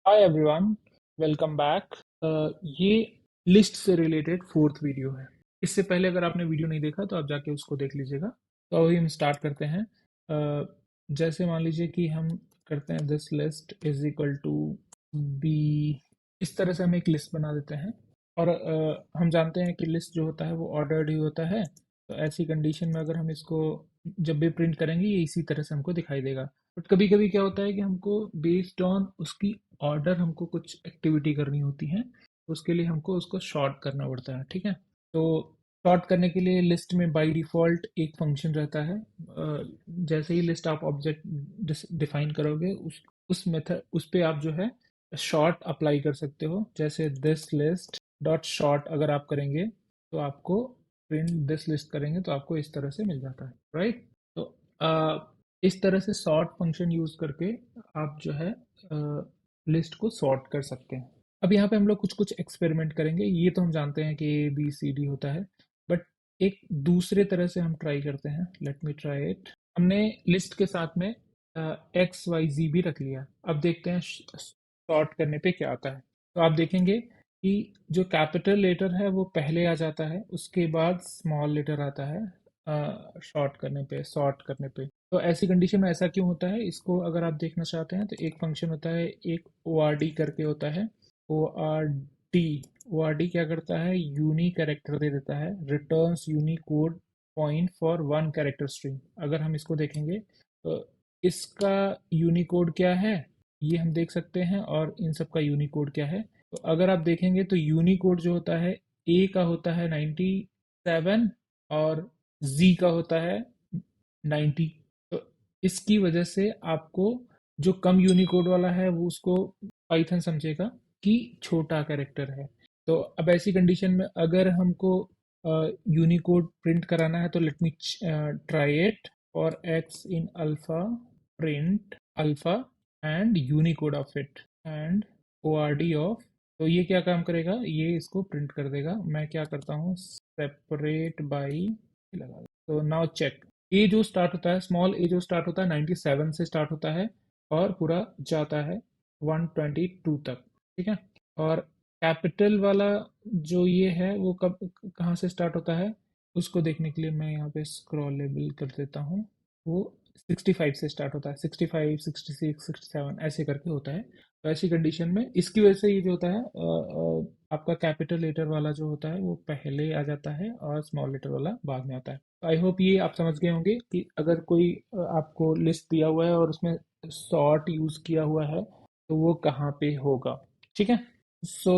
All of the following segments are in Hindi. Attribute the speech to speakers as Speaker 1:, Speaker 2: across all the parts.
Speaker 1: Hi everyone, welcome back. ये लिस्ट से रिलेटेड फोर्थ वीडियो है। इससे पहले अगर आपने वीडियो नहीं देखा तो आप जाके उसको देख लीजिएगा। तो अभी हम स्टार्ट करते हैं। जैसे मान लीजिए कि हम करते हैं this list is equal to B. इस तरह से हम एक लिस्ट बना देते हैं। और हम जानते हैं कि लिस्ट जो होता है वो ऑर्डर्ड ही होता है। तो ऐसी कंडीशन में अगर हम इसको जब भी प्रिंट करेंगे ये इसी तरह से हमको दिखाई देगा। बट कभी कभी क्या होता है कि हमको बेस्ड ऑन उसकी ऑर्डर हमको कुछ एक्टिविटी करनी होती है। तो उसके लिए हमको उसको शॉर्ट करना पड़ता है। ठीक है। तो शॉर्ट करने के लिए लिस्ट में बाय डिफ़ॉल्ट एक फंक्शन रहता है। जैसे ही लिस्ट आप ऑब्जेक्ट डिफाइन करोगे उस मेथड उस पे आप जो है शॉर्ट अप्लाई कर सकते हो। जैसे दिस लिस्ट डॉट शॉर्ट अगर आप करेंगे तो आपको प्रिंट दिस लिस्ट करेंगे तो आपको इस तरह से मिल जाता है, राइट। तो इस तरह से सॉर्ट फंक्शन यूज करके आप जो है लिस्ट को सॉर्ट कर सकते हैं। अब यहाँ पे हम लोग कुछ कुछ एक्सपेरिमेंट करेंगे। ये तो हम जानते हैं कि ए बी सी डी होता है। बट एक दूसरे तरह से हम ट्राई करते हैं। Late me try it. हमने लिस्ट के साथ में एक्स वाई जी भी रख लिया। अब देखते हैं सॉर्ट करने पे क्या आता है। तो आप देखेंगे कि जो कैपिटल लेटर है वो पहले आ जाता है, उसके बाद स्मॉल लेटर आता है शॉर्ट करने पे, सॉर्ट करने पे। तो ऐसी कंडीशन में ऐसा क्यों होता है, इसको अगर आप देखना चाहते हैं तो एक फंक्शन होता है, एक ओ आर डी करके होता है। O R D O R D क्या करता है, यूनिक कैरेक्टर दे देता है, returns Unicode point for one character string. अगर हम इसको देखेंगे तो इसका यूनिकोड क्या है ये हम देख सकते हैं, और इन सब का यूनिकोड क्या है। तो अगर आप देखेंगे तो यूनिकोड जो होता है ए का होता है 97 और जी का होता है 90। तो इसकी वजह से आपको जो कम यूनिकोड वाला है वो उसको पाइथन समझेगा कि छोटा कैरेक्टर है। तो अब ऐसी कंडीशन में अगर हमको यूनिकोड प्रिंट कराना है तो लेट मी ट्राई इट। और X in alpha print alpha and Unicode of it and O R D of. तो ये क्या काम करेगा, ये इसको प्रिंट कर देगा। मैं क्या करता हूँ, सेपरेट बाई लगा देता। तो नाउ चेक। ए जो स्टार्ट होता है, स्मॉल ए जो स्टार्ट होता है 97 से स्टार्ट होता है और पूरा जाता है 122 तक। ठीक है। और कैपिटल वाला जो ये है वो कब कहाँ से स्टार्ट होता है उसको देखने के लिए मैं यहाँ पे स्क्रॉलेबल कर देता हूँ। वो 65 से स्टार्ट होता है, 65 66 67 ऐसे करके होता है। तो ऐसी कंडीशन में इसकी वजह से ये जो होता है आपका कैपिटल लेटर वाला जो होता है वो पहले आ जाता है और स्मॉल लेटर वाला बाद में आता है। तो आई होप ये आप समझ गए होंगे कि अगर कोई आपको लिस्ट दिया हुआ है और उसमें सॉर्ट यूज किया हुआ है तो वो कहाँ पे होगा। ठीक है। सो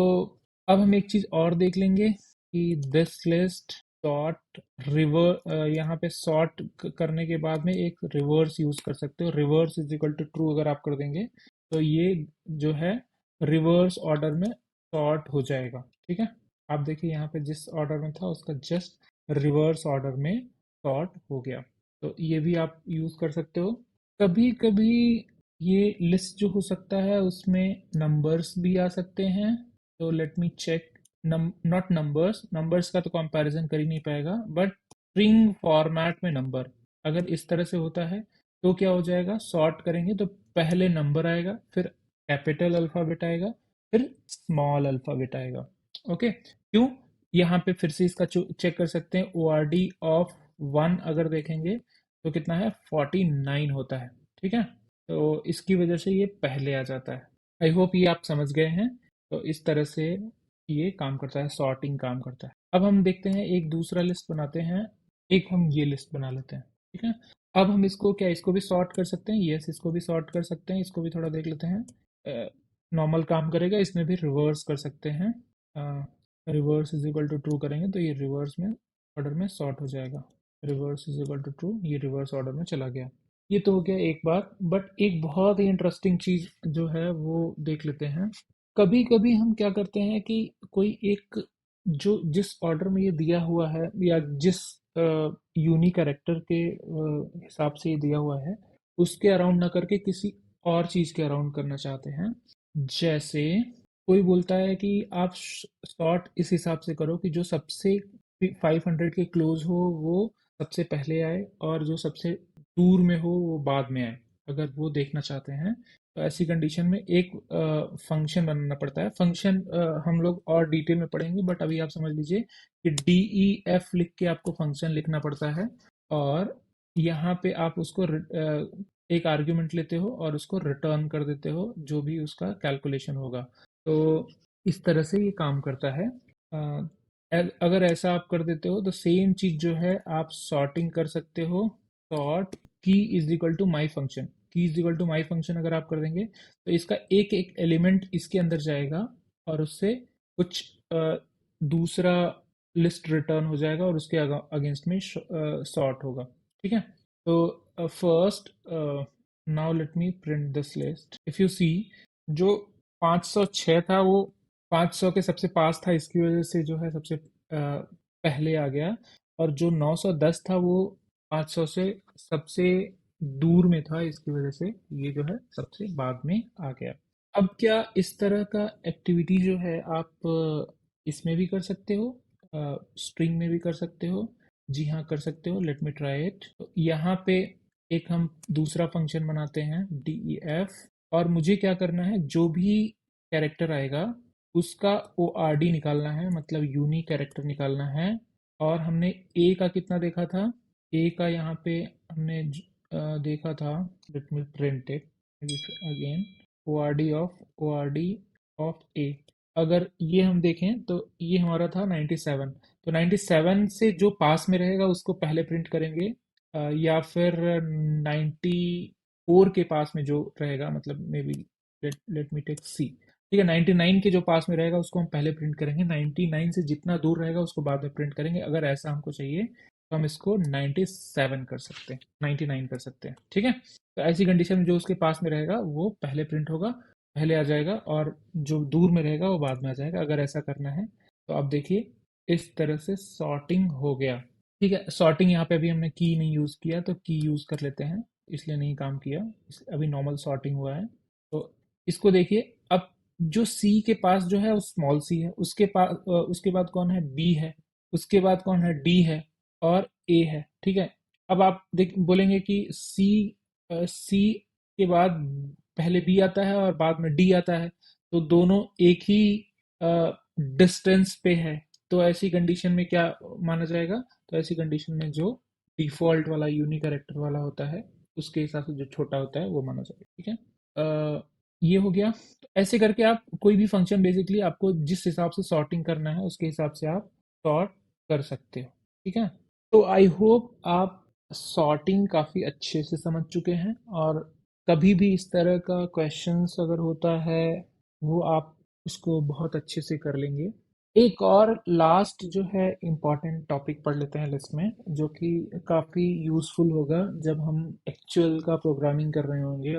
Speaker 1: अब हम एक चीज और देख लेंगे कि दिस लिस्ट सॉर्ट रिवर, यहाँ पे सॉर्ट करने के बाद में एक रिवर्स यूज कर सकते हो। Reverse is equal to true अगर आप कर देंगे तो ये जो है रिवर्स ऑर्डर में सॉर्ट हो जाएगा। ठीक है। आप देखिए यहाँ पे जिस ऑर्डर में था उसका जस्ट रिवर्स ऑर्डर में सॉर्ट हो गया। तो ये भी आप यूज कर सकते हो। कभी कभी ये लिस्ट जो हो सकता है उसमें नंबर्स भी आ सकते हैं। तो let me check. Not numbers, numbers का तो कंपैरिजन कर ही नहीं पाएगा, बट स्ट्रिंग फॉर्मेट में नंबर अगर इस तरह से होता है तो क्या हो जाएगा, सॉर्ट करेंगे तो पहले नंबर आएगा, फिर कैपिटल अल्फाबेट आएगा, फिर स्मॉल अल्फाबेट आएगा। ओके। क्यों, यहाँ पे फिर से इसका चेक कर सकते हैं। ओ आर डी ऑफ 1 अगर देखेंगे तो कितना है, 49 होता है। ठीक है। तो इसकी वजह से ये पहले आ जाता है। आई होप ये आप समझ गए हैं। तो इस तरह से ये काम करता है, सॉर्टिंग काम करता है। अब हम देखते हैं एक दूसरा लिस्ट बनाते हैं। एक हम ये लिस्ट बना लेते हैं। ठीक है। अब हम इसको क्या, इसको भी सॉर्ट कर सकते हैं। यस, इसको भी सॉर्ट कर सकते हैं। इसको भी थोड़ा देख लेते हैं। नॉर्मल काम करेगा, इसमें भी रिवर्स कर सकते हैं। Reverse is equal to true करेंगे तो ये रिवर्स में ऑर्डर में सॉर्ट हो जाएगा। Reverse is equal to true, ये रिवर्स ऑर्डर में चला गया। ये तो हो गया एक बात। बट एक बहुत ही इंटरेस्टिंग चीज जो है वो देख लेते हैं। कभी कभी हम क्या करते हैं कि कोई एक जो जिस ऑर्डर में ये दिया हुआ है या जिस यूनिक कैरेक्टर के हिसाब से ये दिया हुआ है उसके अराउंड ना करके किसी और चीज के अराउंड करना चाहते हैं। जैसे कोई बोलता है कि आप शॉर्ट इस हिसाब से करो कि जो सबसे 500 के क्लोज हो वो सबसे पहले आए और जो सबसे दूर में हो वो बाद में आए। अगर वो देखना चाहते हैं तो ऐसी कंडीशन में एक फंक्शन बनाना पड़ता है। फंक्शन हम लोग और डिटेल में पढ़ेंगे, बट अभी आप समझ लीजिए कि डी ई एफ लिख के आपको फंक्शन लिखना पड़ता है, और यहाँ पे आप उसको एक आर्ग्यूमेंट लेते हो और उसको रिटर्न कर देते हो जो भी उसका कैलकुलेशन होगा। तो इस तरह से ये काम करता है। अगर ऐसा आप कर देते हो तो सेम चीज जो है आप सॉर्टिंग कर सकते हो। Sort key is equal to my function, key is equal to my function अगर आप कर देंगे तो इसका एक एक एलिमेंट इसके अंदर जाएगा और उससे कुछ दूसरा लिस्ट रिटर्न हो जाएगा और उसके अगेंस्ट में सॉर्ट होगा। ठीक है। तो first now let me print this list. If you see, जो 506 था वो 500 के सबसे पास था, इसकी वजह से जो है सबसे पहले आ गया, और जो 910 था वो 500 से सबसे दूर में था, इसकी वजह से ये जो है सबसे बाद में आ गया। अब क्या इस तरह का एक्टिविटी जो है आप इसमें भी कर सकते हो, स्ट्रिंग में भी कर सकते हो? जी हाँ, कर सकते हो। Late me try it. तो यहाँ पे एक हम दूसरा फंक्शन बनाते हैं डी ई एफ, और मुझे क्या करना है, जो भी कैरेक्टर आएगा उसका ओ आर डी निकालना है, मतलब यूनिक कैरेक्टर निकालना है। और हमने ए का कितना देखा था? ए का यहाँ पे हमने देखा था। Let me print it again. O R D of A, अगर ये हम देखें तो ये हमारा था 97। तो 97 से जो पास में रहेगा उसको पहले प्रिंट करेंगे, या फिर 94 के पास में जो रहेगा, मतलब maybe let me take C. ठीक है, 99 के जो पास में रहेगा उसको हम पहले प्रिंट करेंगे, 99 से जितना दूर रहेगा उसको बाद में प्रिंट करेंगे। अगर ऐसा हमको चाहिए तो हम इसको 97 कर सकते हैं, 99 कर सकते हैं। ठीक है। तो ऐसी कंडीशन में जो उसके पास में रहेगा वो पहले प्रिंट होगा, पहले आ जाएगा, और जो दूर में रहेगा वो बाद में आ जाएगा, अगर ऐसा करना है तो। आप देखिए इस तरह से सॉर्टिंग हो गया। ठीक है, सॉर्टिंग यहाँ पे अभी हमने की नहीं यूज़ किया, तो की यूज़ कर लेते हैं, इसलिए नहीं काम किया। अभी नॉर्मल सॉर्टिंग हुआ है। तो इसको देखिए, अब जो सी के पास जो है वो स्मॉल सी है, उसके पास उसके बाद कौन है? बी है, उसके बाद कौन है? डी है, और ए है। ठीक है। अब आप देख बोलेंगे कि सी के बाद पहले बी आता है और बाद में डी आता है, तो दोनों एक ही डिस्टेंस पे है। तो ऐसी कंडीशन में क्या माना जाएगा? तो ऐसी कंडीशन में जो डिफॉल्ट वाला यूनिक कैरेक्टर वाला होता है उसके हिसाब से जो छोटा होता है वो माना जाएगा। ठीक है। ये हो गया। तो ऐसे करके आप कोई भी फंक्शन, बेसिकली आपको जिस हिसाब से सॉर्टिंग करना है उसके हिसाब से आप सॉर्ट कर सकते हो। ठीक है। तो आई होप आप सॉर्टिंग काफ़ी अच्छे से समझ चुके हैं, और कभी भी इस तरह का क्वेश्चंस अगर होता है वो आप उसको बहुत अच्छे से कर लेंगे। एक और लास्ट जो है इम्पॉर्टेंट टॉपिक पढ़ लेते हैं लिस्ट में, जो कि काफ़ी यूज़फुल होगा जब हम एक्चुअल का प्रोग्रामिंग कर रहे होंगे,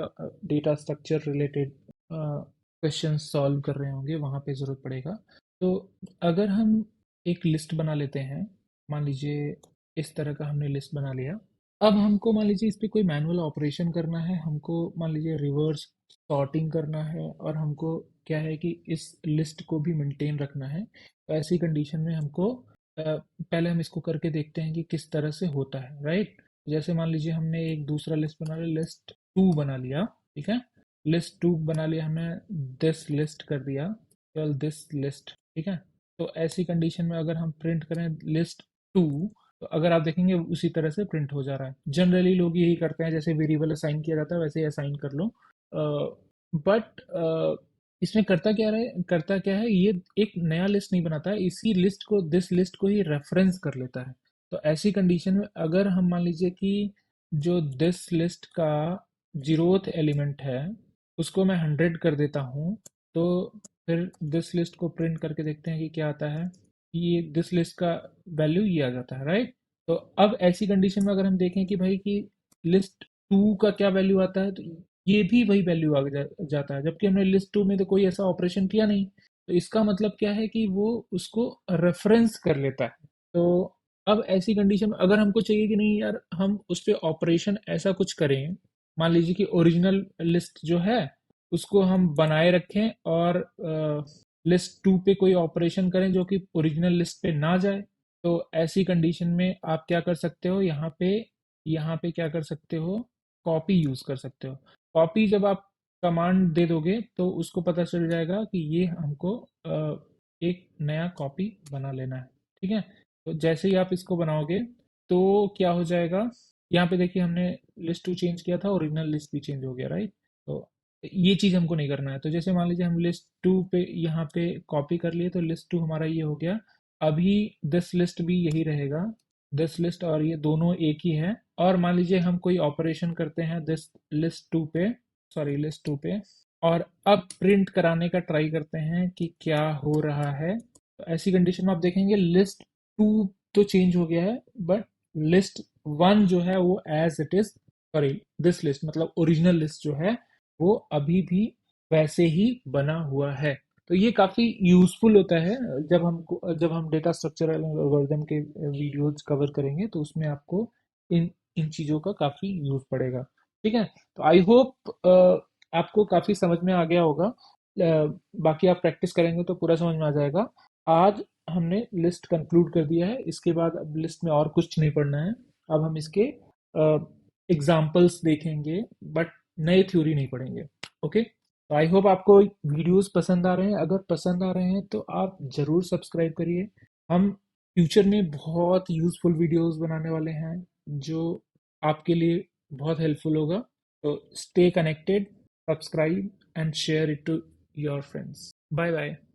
Speaker 1: data structure related question solve कर रहे होंगे, वहाँ पे ज़रूरत पड़ेगा। तो अगर हम एक लिस्ट बना लेते हैं, मान लीजिए इस तरह का हमने लिस्ट बना लिया। अब हमको मान लीजिए इस पे कोई मैनुअल ऑपरेशन करना है, हमको मान लीजिए रिवर्स सॉर्टिंग करना है, और हमको क्या है कि इस लिस्ट को भी मेंटेन रखना है। तो ऐसी कंडीशन में हमको पहले हम इसको करके देखते हैं कि किस तरह से होता है, राइट। जैसे मान लीजिए हमने एक दूसरा लिस्ट बना लिया, लिस्ट टू बना लिया। ठीक है, लिस्ट टू बना लिया हमने, दिस लिस्ट कर दिया, केवल दिस लिस्ट। ठीक है। तो ऐसी कंडीशन में अगर हम प्रिंट करें लिस्ट टू, तो अगर आप देखेंगे उसी तरह से प्रिंट हो जा रहा है। जनरली लोग यही करते हैं, जैसे वेरिएबल असाइन किया जाता है वैसे ही असाइन कर लो। बट इसमें करता क्या है, ये एक नया लिस्ट नहीं बनाता है, इसी लिस्ट को, दिस लिस्ट को ही रेफरेंस कर लेता है। तो ऐसी कंडीशन में अगर हम मान लीजिए कि जो दिस लिस्ट का 0th एलिमेंट है उसको मैं 100 कर देता हूँ, तो फिर दिस लिस्ट को प्रिंट करके देखते हैं कि क्या आता है। ये दिस लिस्ट का वैल्यू ये आ जाता है, राइट। तो अब ऐसी कंडीशन में अगर हम देखें कि भाई कि लिस्ट टू का क्या वैल्यू आता है, तो ये भी वही वैल्यू जाता है, जबकि हमने लिस्ट टू में तो कोई ऐसा ऑपरेशन किया नहीं। तो इसका मतलब क्या है कि वो उसको रेफरेंस कर लेता है। तो अब ऐसी कंडीशन में अगर हमको चाहिए कि नहीं यार, हम उस पर ऑपरेशन ऐसा कुछ करें, मान लीजिए कि ओरिजिनल लिस्ट जो है उसको हम बनाए रखें, और लिस्ट टू पे कोई ऑपरेशन करें जो कि ओरिजिनल लिस्ट पे ना जाए। तो ऐसी कंडीशन में आप क्या कर सकते हो, यहाँ पे क्या कर सकते हो, कॉपी यूज कर सकते हो। कॉपी जब आप कमांड दे दोगे तो उसको पता चल जाएगा कि ये हमको एक नया कॉपी बना लेना है। ठीक है, तो जैसे ही आप इसको बनाओगे तो क्या हो जाएगा, यहाँ पे देखिए हमने लिस्ट टू चेंज किया था, ओरिजिनल लिस्ट भी चेंज हो गया, राइट। तो ये चीज़ हमको नहीं करना है। तो जैसे मान लीजिए हम लिस्ट टू पे यहाँ पे कॉपी कर लिए, तो लिस्ट टू हमारा ये हो गया। अभी दिस लिस्ट भी यही रहेगा, दिस लिस्ट और ये दोनों एक ही है। और मान लीजिए हम कोई ऑपरेशन करते हैं दिस लिस्ट टू पे, सॉरी लिस्ट टू पे, और अब प्रिंट कराने का ट्राई करते हैं कि क्या हो रहा है। तो ऐसी कंडीशन में आप देखेंगे लिस्ट टू तो चेंज हो गया है, बट लिस्ट वन जो है वो as it is, sorry this list मतलब ओरिजिनल लिस्ट जो है वो अभी भी वैसे ही बना हुआ है। तो ये काफ़ी यूज़फुल होता है जब हम डेटा स्ट्रक्चर एल्गोरिदम के वीडियोज कवर करेंगे, तो उसमें आपको इन इन चीज़ों का काफ़ी यूज़ पड़ेगा। ठीक है, तो आई होप आपको काफ़ी समझ में आ गया होगा। बाकी आप प्रैक्टिस करेंगे तो पूरा समझ में आ जाएगा। आज हमने लिस्ट कंक्लूड कर दिया है, इसके बाद अब लिस्ट में और कुछ नहीं पढ़ना है। अब हम इसके एग्जाम्पल्स देखेंगे, बट नए थ्योरी नहीं पढ़ेंगे। ओके, तो आई होप आपको वीडियोस पसंद आ रहे हैं। अगर पसंद आ रहे हैं तो आप ज़रूर सब्सक्राइब करिए। हम फ्यूचर में बहुत यूज़फुल वीडियोस बनाने वाले हैं जो आपके लिए बहुत हेल्पफुल होगा। तो stay connected, subscribe and share it to your friends. Bye bye.